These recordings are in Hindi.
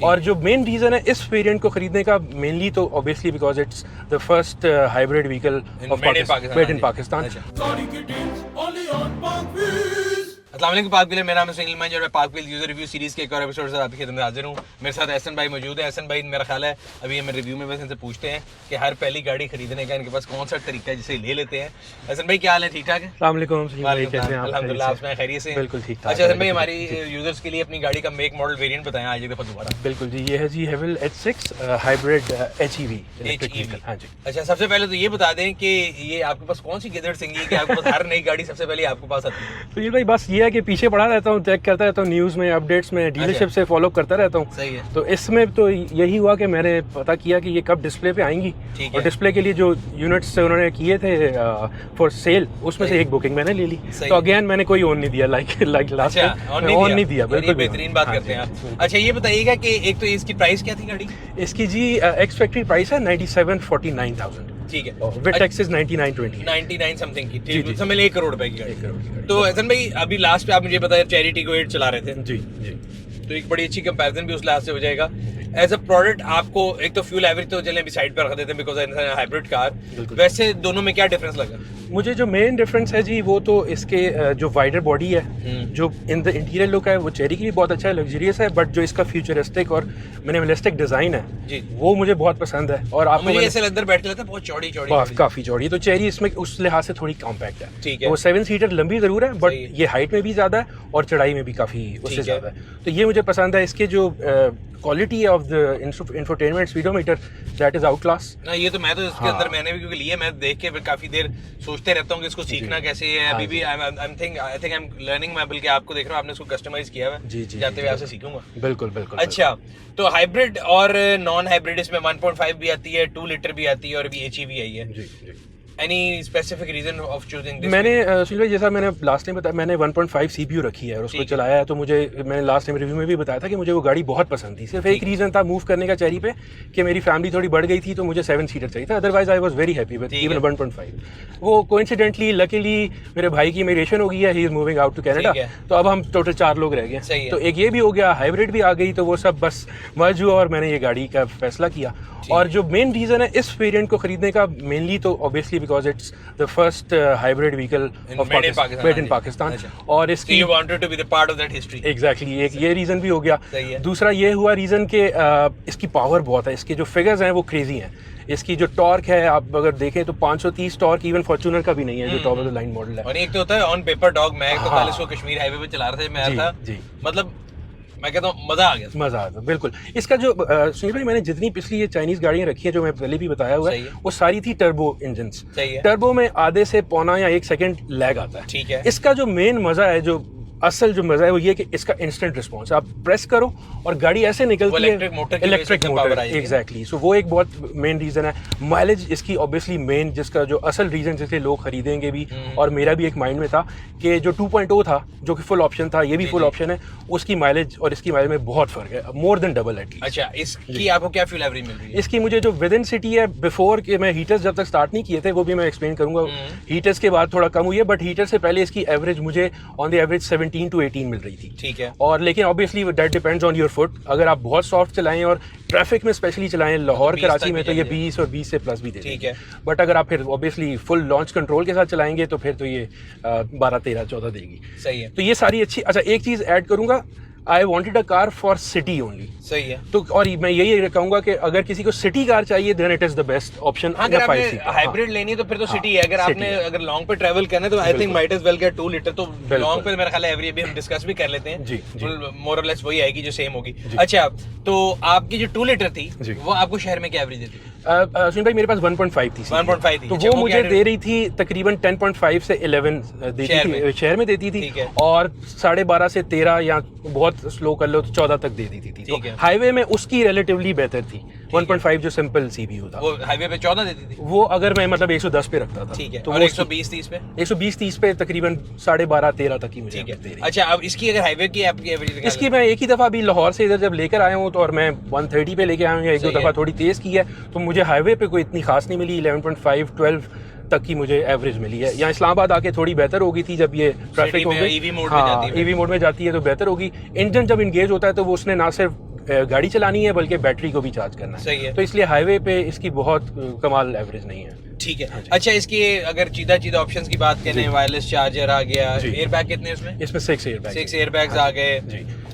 और जो मेन रीज़न है इस वेरिएंट को खरीदने का मेनली तो obviously because it's the first hybrid vehicle of made in Pakistan. अस्सलाम वालेकुम पाक व्हील, मेरा नाम है सुनील मंज और मैं पाक व्हील यूजर रिव्यू सीरीज के एक और एपिसोड से आपकी खिदमत में हाजिर हूँ। मेरे साथ एहसन भाई मौजूद है। एहसन भाई मेरा ख्याल है अभी हमें रिव्यू में बस इनसे पूछते हैं कि हर पहली गाड़ी खरीदने का इनके पास कौन सा तरीका है जिसे ले लेते हैं। एहसन भाई क्या हाल है, ठीक ठाक है? अस्सलाम वालेकुम, कैसे हैं आप? अल्हम्दुलिल्लाह, आप सुनाएं खैरियत से? बिल्कुल ठीक ठाक। अच्छा एहसन भाई, हमारी यूजर्स के लिए अपनी गाड़ी का मेक मॉडल वेरिएंट बताएं आज एक दफा दोबारा। बिल्कुल जी, ये है जी हेवल H6 hybrid HEV electric vehicle. हाँ जी। अच्छा, सबसे पहले तो ये बता दें कि ये आपके पास कौन सी गिदड़ सिंगी कि आपके पास हर नई गाड़ी सबसे पहले आपके पास आती है? सुनील भाई बस ये है कि पीछे पड़ा रहता हूँ, चेक करता रहता हूँ, न्यूज़ में अपडेट्स में डीलरशिप से फॉलो करता रहता हूँ। सही है। तो इसमें तो यही हुआ कि मैंने पता किया कि ये कब डिस्प्ले पे आएंगी, और डिस्प्ले के लिए जो यूनिट्स उन्होंने किए थे फॉर सेल उसमें से एक बुकिंग मैंने ले ली। तो अगेन मैंने कोई ऑन नहीं दिया, लाइक लास्ट ऑन नहीं दिया। बिल्कुल बेहतरीन बात करते हैं आप। अच्छा ये बताइएगा कि एक तो इसकी प्राइस क्या थी गाड़ी? इसकी जी एक्स फैक्ट्री प्राइस है 97,49,000। ठीक है, विद टैक्सेस 99 समथिंग की। ठीक है, समझ 1 करोड़ रुपए की गाड़ी। तो एहसन भाई अभी लास्ट पे आप मुझे बताया चैरिटी को 8 चला रहे थे। जी जी। तो एक बड़ी अच्छी कंपैरिजन भी उस लिहाज से हो जाएगा। एज अ प्रोडक्ट आपको एक तो फ्यूल एवरेज तो चलें अभी साइड पर रख देते हैं बिकॉज हाइब्रिड कार, वैसे दोनों में क्या डिफरेंस लगा? मुझे जो मेन डिफरेंस है जी वो तो इसके जो वाइडर बॉडी है, जो इन द इंटीरियर लुक है वो चेरी के लिए बहुत अच्छा है, लग्जरियस है, बट जो इसका फ्यूचरिस्टिक और मिनिमलिस्टिक डिजाइन है जी वो मुझे बहुत पसंद है। और आपको मुझे ऐसे अंदर बैठ लेता है बहुत चौड़ी काफी चौड़ी, तो चेरी इसमें उस लिहाज से थोड़ी कॉम्पैक्ट है। ठीक है, वो 7 सीटर लंबी जरूर है बट ये हाइट में भी ज्यादा है और चढ़ाई में भी काफी उससे ज्यादा है, तो ये मुझे पसंद है। इसके जो quality of the infotainment speedometer that is out class. ना ये तो मैं तो इसके अंदर मैंने भी क्योंकि लिए, मैं देख के फिर काफी देर सोचते रहता हूँ कि इसको सीखना कैसे है। अभी भी आई एम लर्निंग, मैं बल्कि आपको देख रहा हूँ आपने इसको कस्टमाइज किया है। जी जाते हुए आपसे सीखूंगा। बिल्कुल बिल्कुल। अच्छा, तो हाइब्रिड और नॉन हाइब्रिड इसमें 1.5 भी आती है, 2 लीटर भी आती है और अभी HEV आई है। जी। Any specific reason of choosing this? मैंने सुनील भाई जैसा मैंने लास्ट टाइम बताया, मैंने 1.5 CPU रखी है और उसको चलाया है, तो मुझे मैंने लास्ट टाइम रिव्यू में भी बताया था कि मुझे वो गाड़ी बहुत पसंद थी। सिर्फ एक रीज़न था मूव करने का चेरी पे कि मेरी फैमिली थोड़ी बढ़ गई थी तो मुझे 7 सीटर चाहिए था, otherwise I was very happy with even 1.5। वो कोइंसिडेंटली लकीली मेरे भाई की इमिग्रेशन हो गई है, he is moving out to Canada, तो अब हम टोटल 4 लोग रह गए। तो एक ये भी हो गया, हाइब्रिड भी आ गई, तो वो सब बस मर्ज हुआ और मैंने ये गाड़ी का फैसला किया। और जो मेन रीज़न है इस वेरिएंट को खरीदने का मेनली तो obviously because it's the first hybrid vehicle of made in Pakistan, और इसकी you wanted to be the part of that history। Exactly, एक ये रीज़न भी हो गया। दूसरा ये हुआ रीज़न कि इसकी पावर बहुत है, इसके जो फिगर्स हैं वो क्रेजी हैं। इसकी जो टॉर्क है आप अगर देखें तो 530 टॉर्क इवन फॉर्च्यूनर का भी नहीं है जो top of the line model है। और एक तो होता है ऑन पेपर डॉग, मैं तो कल इसको कश्मीर हाईवे पे चला रहा था, मैं था मतलब मैं कहता हूँ मजा आ गया। बिल्कुल। इसका जो सुनील भाई मैंने जितनी पिछली ये चाइनीज गाड़ियां रखी है जो मैं पहले भी बताया हुआ है वो सारी थी टर्बो इंजन्स। टर्बो में आधे से पौना या 1 सेकंड लैग आता है। ठीक है। इसका जो मेन मजा है, जो असल जो मजा है वो ये कि इसका इंस्टेंट रिस्पांस, आप प्रेस करो और गाड़ी ऐसे निकलती है, इलेक्ट्रिक मोटर। एग्जैक्टली, सो वो एक बहुत मेन रीजन है। माइलेज इसकी ऑब्वियसली मेन, जिसका जो असल रीजन जिसके लोग खरीदेंगे भी, और मेरा भी एक माइंड में था कि जो 2.0 था जो कि फुल ऑप्शन था, ये भी फुल ऑप्शन है, उसकी माइलेज और इसकी माइलेज में बहुत फर्क है, मोर देन डबल एटलीस्ट। अच्छा, इसकी आपको क्या फ्यूल एवरेज मिल रही है? इसकी मुझे जो विद इन सिटी है, बिफोर के मैं हीटर्स जब तक स्टार्ट नहीं किए थे वो भी मैं एक्सप्लेन करूंगा, हीटर्स के बाद थोड़ा कम हुई है, बट हीटर से पहले इसकी एवरेज मुझे ऑन द एवरेज 17 to 18 मिल रही थी। ठीक है। और लेकिन obviously that depends on your foot, अगर आप बहुत सॉफ्ट चलाएं और ट्रैफिक में स्पेशली चलाएं लाहौर कराची में तो ये 20 और 20 से प्लस भी दे। ठीक है। बट अगर आप फिर ऑब्वियसली फुल लॉन्च कंट्रोल के साथ चलाएंगे तो फिर तो ये 12, 13, 14 देगी। सही है। तो ये सारी अच्छी। अच्छा, एक चीज ऐड करूंगा, I wanted a car for city only. सही है। तो और मैं यही कहूंगा कि अगर किसी को सिटी कार चाहिए then it is the best option. अगर आपने हाइब्रिड लेनी है तो फिर तो सिटी है, अगर आपने अगर लॉन्ग पे ट्रैवल करना है तो I think might as well get 2 litre. तो लॉन्ग पे मेरा ख्याल है एवरी भी हम डिस्कस भी कर लेते हैं जी, मोर और लेस वही आएगी जो सेम होगी। अच्छा, तो आपकी जो 2 लीटर थी वो आपको शहर में क्या एवरेज देती है? सुनील भाई मेरे पास 1.5 थी। 1.5 थी, तो वो मुझे दे रही थी तकरीबन 10.5 से 11 देती थी, शहर में देती थी, और 12.5 से 13 या बहुत स्लो कर लो तो 14 तक दे देती थी। तो हाईवे में उसकी रिलेटिवली बेहतर थी। 1.5 जो सिंपल CPU था वो हाईवे पे 14 देती थी, वो अगर मैं मतलब 110 पे रखता था। ठीक है। तो और 120-30 पे 120-30 पे तकरीबन 12.5-13 तक ही मुझे दे रही। अच्छा, अब इसकी अगर हाईवे की आपकी एवरेज? इसकी मैं एक ही दफा अभी लाहौर से इधर जब लेकर आया हूँ तो, और मैं 130 पे लेके आया हूँ, एक दो दफा थोड़ी तेज की है, तो मुझे हाईवे पे कोई इतनी खास नहीं मिली। 11.5, 12 तक की मुझे एवरेज मिली है। यहाँ इस्लामाबाद आके थोड़ी बेहतर हो गई थी जब ये ट्रैफिक हो गई, ईवी मोड में जाती है तो बेहतर होगी। इंजन जब इंगेज होता है तो वो उसने ना सिर्फ गाड़ी चलानी है बल्कि बैटरी को भी चार्ज करना है। सही है। तो इसलिए हाईवे पे इसकी बहुत कमाल एवरेज नहीं है। ठीक है। अच्छा, इसकी अगर चीदा ऑप्शंस की बात करें, वायरलेस चार्जर आ गया, एयर बैग कितने इसमें? इसमें 6 एयर बैग, 6 एयर बैग्स आ गए,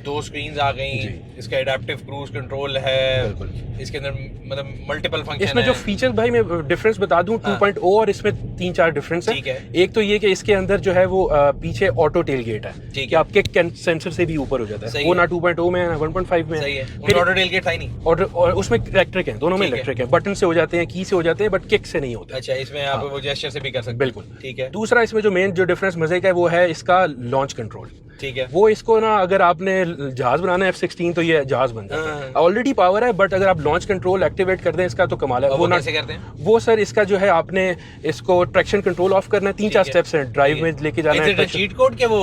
2 स्क्रीन्स आ गई, इसका एडेप्टिव क्रूज कंट्रोल है, इसके अंदर मतलब मल्टीपल फंक्शन है। इसमें जो फीचर भाई मैं डिफरेंस बता दूं 2.0 और इसमें 3-4 डिफरेंस है। एक तो ये कि इसके अंदर जो है वो पीछे ऑटो टेल गेट है कि आपके सेंसर से भी ऊपर हो जाता है, वो ना 2.0 में है ना 1.5 में है। फिर ऑटो टेल गेट था ही नहीं, और उसमें इलेक्ट्रिक है, दोनों में इलेक्ट्रिक है, बटन से हो जाते हैं, की से हो जाते हैं, बट किक से नहीं होते। अच्छा, इसमें आप वो जेस्चर से भी कर सकते हैं। बिल्कुल, ठीक है। दूसरा इसमें जो मेन जो डिफरेंस मजे का है वो है इसका लॉन्च कंट्रोल। ठीक है। वो इसको ना अगर आपने जहाज बनाना है F-16 तो ये जहाज बन जाता है, ऑलरेडी पावर है, बट अगर आप लॉन्च कंट्रोल एक्टिवेट कर दें इसका तो कमाल है। वो कैसे करते हैं? वो सर इसका जो है आपने इसको ट्रैक्शन कंट्रोल ऑफ करना है, 3-4 स्टेप्स हैं, ड्राइव में लेके जाना है। चीट कोड के वो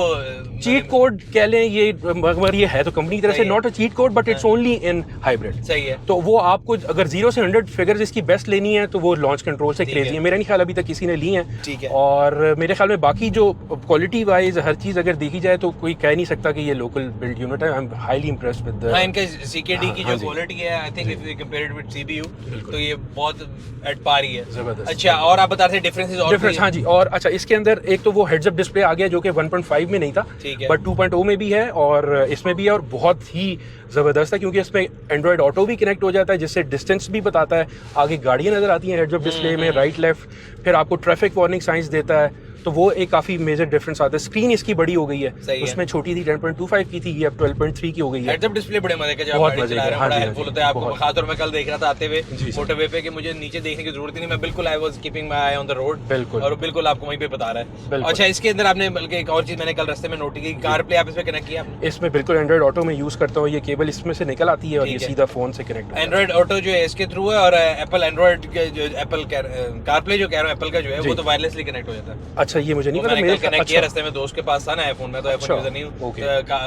चीट कोड कह लें ये, मगर ये है तो कंपनी की तरफ से not a cheat code, but it's only in hybrid. सही है। तो वो आपको अगर 0 से 100 फिगर्स इसकी बेस्ट लेनी है तो वो लॉन्च कंट्रोल से क्रेजी है। मेरा नहीं ख्याल अभी तक किसी ने ली है। ठीक है। और मेरे ख्याल में बाकी जो क्वालिटी वाइज हर चीज अगर देखी जाए तो कोई कह नहीं सकता कि ये लोकल बिल्ड यूनिट है। I am highly impressed with the इनका सीकेडी की जो क्वालिटी है, I think if you compare it with CPU तो ये बहुत एट पार ही है। जबरदस्त। अच्छा, और आप बता रहे थे डिफरेंसेस और डिफरेंस? हाँ जी, और अच्छा इसके अंदर एक तो वो हेड्स अप डिस्प्ले आ गया जो कि 1.5 में नहीं था, बट 2.0 में भी है और इसमें भी है, और बहुत ही ज़बरदस्त है क्योंकि इसमें एंड्रॉयड ऑटो भी कनेक्ट हो जाता है, जिससे डिस्टेंस भी बताता है, आगे गाड़ियाँ नज़र आती हैं हेड्स अप डिस्प्ले में, राइट लेफ्ट, फिर आपको ट्रैफिक वार्निंग साइंस देता है, तो वो एक काफी मेजर डिफरेंस आता है। स्क्रीन इसकी बड़ी हो गई है, उसमें छोटी थी 10.25 की थी, ये अब 12.3 की हो गई है। हेड्स अप डिस्प्ले बड़े मजे का, जब बहुत गाड़ी मजे चला रहे हैं बड़ा हेल्पफुल होता है आपको। बहुत। खासतौर में कल देख रहा था आते हुए मोटरवे पे कि मुझे नीचे देखने की जरूरत ही नहीं, मैं बिल्कुल I was keeping my I on the road, बिल्कुल, और बिल्कुल आपको वहीं पे बता रहा है। अच्छा, इसके अंदर आपने बल्कि एक और चीज मैंने कल रास्ते में नोट की, कार प्ले आप इसमें कनेक्ट किया आपने? इसमें बिल्कुल एंड्रॉयड ऑटो में यूज करता हूँ, ये केबल इसमें से निकल आती है और ये सीधा फोन से कनेक्ट होता है। एंड्रॉयड ऑटो जो है इसके थ्रू है, और एप्पल एंड्रॉयड के जो एप्पल कार प्ले जो कह रहा हूं एप्पल का जो है वो तो वायरलेसली कनेक्ट हो जाता है। अच्छा, ये मुझे नहीं पता, मैंने कनेक्ट किया रास्ते में, दोस्त के पास था ना आईफोन, मैं तो आईफोन यूजर नहीं हूं,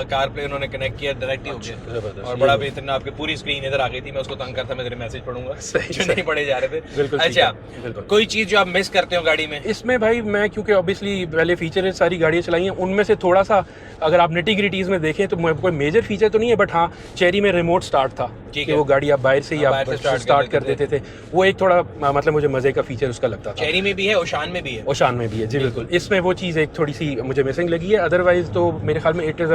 कार प्ले उन्होंने कनेक्ट किया, डायरेक्ट ही हो गया और बड़ा बेहतरीन। आपकी पूरी स्क्रीन इधर आ गई थी, मैं उसको तंग करता, मैं तेरे मैसेज पढ़ूंगा जो नहीं पढ़े जा रहे थे। अच्छा, कोई चीज जो आप मिस करते हो गाड़ी में? इसमें भाई मैं क्योंकि ऑब्वियसली पहले फीचर सारी गाड़ियां चलाई हैं, उनमें से थोड़ा सा अगर आप निटी ग्रिटीज में देखें तो कोई मेजर फीचर तो नहीं है, बट हाँ चेरी में रिमोट स्टार्ट था कि वो गाड़ी आप बाहर से ही आप स्टार्ट कर देते थे, वो एक थोड़ा मतलब मुझे मजे का फीचर उसका लगता था। चेरी में भी है, ओशान में भी है। ओशान में भी है जी, बिल्कुल। इसमें वो चीज़ एक थोड़ी सी मुझे मिसिंग लगी है, अदरवाइज तो मेरे ख्याल में इट इज़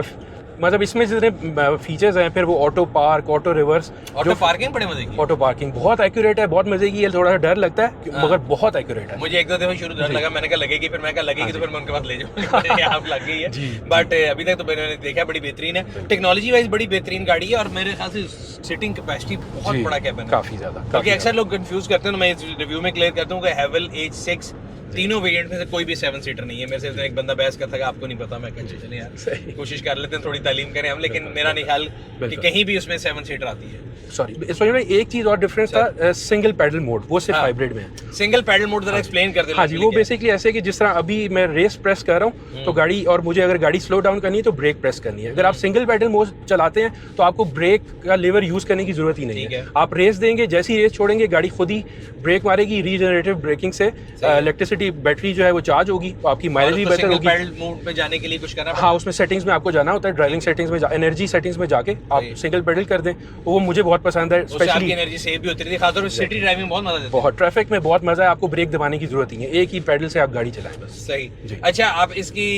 मतलब इसमें जितने फीचर्स हैं, फिर वो auto park, auto reverse, auto parking बड़े मजे की, ऑटो पार्किंग बहुत एक्यूरेट है, बहुत मजे की है। थोड़ा सा डर लगता है मगर बहुत एक्यूरेट है। मुझे एक दो दफे शुरू डर लगा, मैंने कहा लगेगी, फिर मैं कहा लगेगी तो फिर मैं उनके पास ले जाऊंगा, आप लग गई है, बट अभी तक तो मैंने देखा बड़ी बेहतरीन है, टेक्नोलॉजी वाइज बड़ी बेहतरीन गाड़ी है, और मेरे ख्याल से सिटिंग कैपेसिटी बहुत बड़ा कैबिन है, काफी ज्यादा। क्योंकि अक्सर लोग कंफ्यूज करते हैं, मैं इस रिव्यू में क्लियर करता हूँ कि हैवेल H6 तीनों वेरिएंट में से कोई भी 7 सीटर नहीं है। मेरे से एक बंदा बहस करता है आपको नहीं पता, मैं कहता चले यार कोशिश कर लेते हैं, थोड़ी तालीम करें हम, लेकिन मेरा नहीं ख्याल कि कहीं भी उसमें 7 सीटर आती है। सॉरी, इसमें एक चीज और डिफरेंस था, सिंगल पैडल मोड, वो सिर्फ हाइब्रिड में है। सिंगल पैडल मोड जरा एक्सप्लेन कर दे। हाँ जी, वो बेसिकली ऐसे है कि जिस तरह अभी मैं रेस प्रेस कर रहा हूँ तो गाड़ी, और मुझे अगर गाड़ी स्लो डाउन करनी है तो ब्रेक प्रेस करनी है। अगर आप सिंगल पैडल मोड चलाते हैं तो आपको ब्रेक का लेवर यूज करने की जरूरत ही नहीं है। आप रेस देंगे, जैसी रेस छोड़ेंगे गाड़ी खुद ही ब्रेक मारेगी, रीजनरेटिव ब्रेकिंग से इलेक्ट्रिसिटी बैटरी जो है वो चार्ज होगी, तो आपकी माइलेज भी बेहतर होगी। पैडल मोड पे जाने के लिए कुछ करना, हाँ उसमें सेटिंग्स में आपको जाना होता है, ड्राइविंग सेटिंग्स में, एनर्जी सेटिंग्स में जाके आप सिंगल पैडल कर दें, वो मुझे बहुत पसंद है। स्पेशली एनर्जी सेव भी होती है, खासतौर पे सिटी ड्राइविंग बहुत मजा देता है, बहुत ट्रैफिक में बहुत मजा है, आपको ब्रेक दबाने की जरूरत नहीं है, एक ही पैडल से आप गाड़ी चलाएं बस। सही। अच्छा, आप इसकी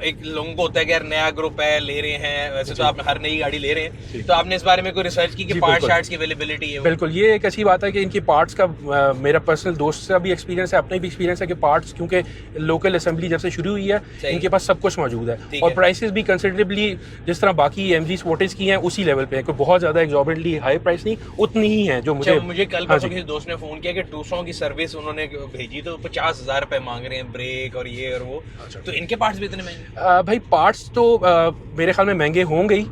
एक लोगों को होता है कि यार नया ग्रुप है, ले रहे हैं, वैसे तो आप हर नई गाड़ी ले रहे हैं, तो आपने इस बारे में कोई रिसर्च की कि पार्ट शार्ट्स की अवेलेबिलिटी है? बिल्कुल, ये एक अच्छी बात है कि इनकी पार्ट्स का मेरा पर्सनल दोस्त का भी एक्सपीरियंस है, अपने भी एक्सपीरियंस है कि पार्ट्स क्योंकि लोकल असेंबली जब से शुरू हुई है इनके पास सब कुछ मौजूद है, और प्राइसेस भी कंसिडरेबली जिस तरह बाकी MG स्पोर्टेज की हैं उसी लेवल पे है, कोई बहुत ज्यादा एक्सॉर्बिटेंटली हाई प्राइस नहीं, उतनी ही है जो मुझे कल परसों किसी दोस्त ने फोन किया कि टूसॉन की सर्विस उन्होंने भेजी तो 50,000 रुपए मांग रहे हैं, ब्रेक और ये और वो, तो इनके पार्ट्स भी इतने महंगे? भाई पार्ट्स तो मेरे ख्याल में महंगे होंगे ही,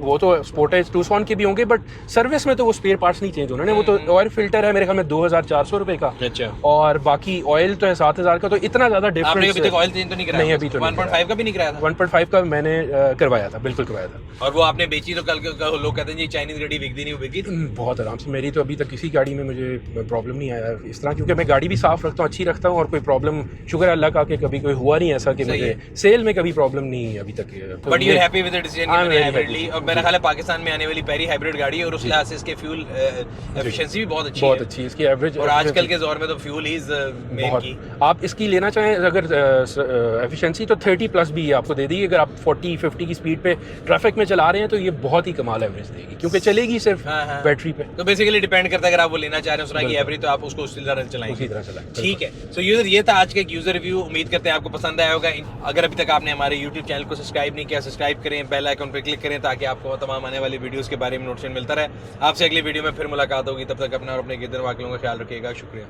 वो तो स्पोर्टेज टूसॉन के भी होंगे, बट सर्विस में तो वो स्पेयर पार्ट्स नहीं चेंज होने, वो तो ऑयल फिल्टर है मेरे ख्याल में 2,400 रुपए का, अच्छा, और बाकी ऑयल तो है 7,000 7,000 का, तो इतना ज़्यादा आपने डिफरेंस। अभी तक ऑयल चेंज तो नहीं कराया? नहीं, अभी तो 1.5 का भी नहीं कराया था? 1.5 का मैंने करवाया था, बिल्कुल करवाया था। और वो आपने बेची तो कल लोग कहते हैं जी चाइनीज गाड़ी बिकती नहीं, वो बिकी थी? बहुत आराम से। मेरी तो अभी तक किसी गाड़ी में मुझे प्रॉब्लम नहीं आया इस तरह, क्योंकि मैं गाड़ी भी साफ़ रखता हूँ, अच्छी रखता हूँ, और कोई प्रॉब्लम शुक्र अल्लाह का कि कभी कोई हुआ नहीं ऐसा कि मुझे सेल में कभी प्रॉब्लम नहीं अभी तक। But you are happy with the decision कि मैंने हाइब्रिड ली, और मेरा जी। ख्याल है पाकिस्तान में आने वाली पहली हाइब्रिड गाड़ी है, और उस लिहाज से इसके फ्यूल एफिशिएंसी भी बहुत अच्छी है। बहुत अच्छी है इसकी एवरेज, और आजकल के दौर में तो फ्यूल ही मेन की। आप इसकी लेना चाहें अगर एफिशिएंसी, तो 30+ भी आपको दे देगी। अगर आप 40-50 की स्पीड पे ट्रैफिक में चला रहे हैं तो ये बहुत ही कमाल एवरेज देगी, क्योंकि चलेगी सिर्फ बैटरी पे। तो बेसिकली डिपेंड करता है, अगर आप वो लेना चाह रहे हैं उस तरह की एवरेज, तो आप उसको उसी तरह चलाएंगे। उसी तरह चलाएं। ठीक है। सो यूजर, ये था आज का एक यूजर रिव्यू। उम्मीद करते हैं आपको पसंद आया होगा। अगर अभी तक आपने हमारे यूट्यूब चैनल को सब्सक्राइब नहीं किया, सब्सक्राइब करें, बेल आइकन पर क्लिक करें, ताकि आपको तमाम आने वाली वीडियोस के बारे में नोटिफिकेशन मिलता रहे। आपसे अगली वीडियो में फिर मुलाकात होगी, तब तक अपना और अपने गिरदर वाकलों का ख्याल रखिएगा। शुक्रिया।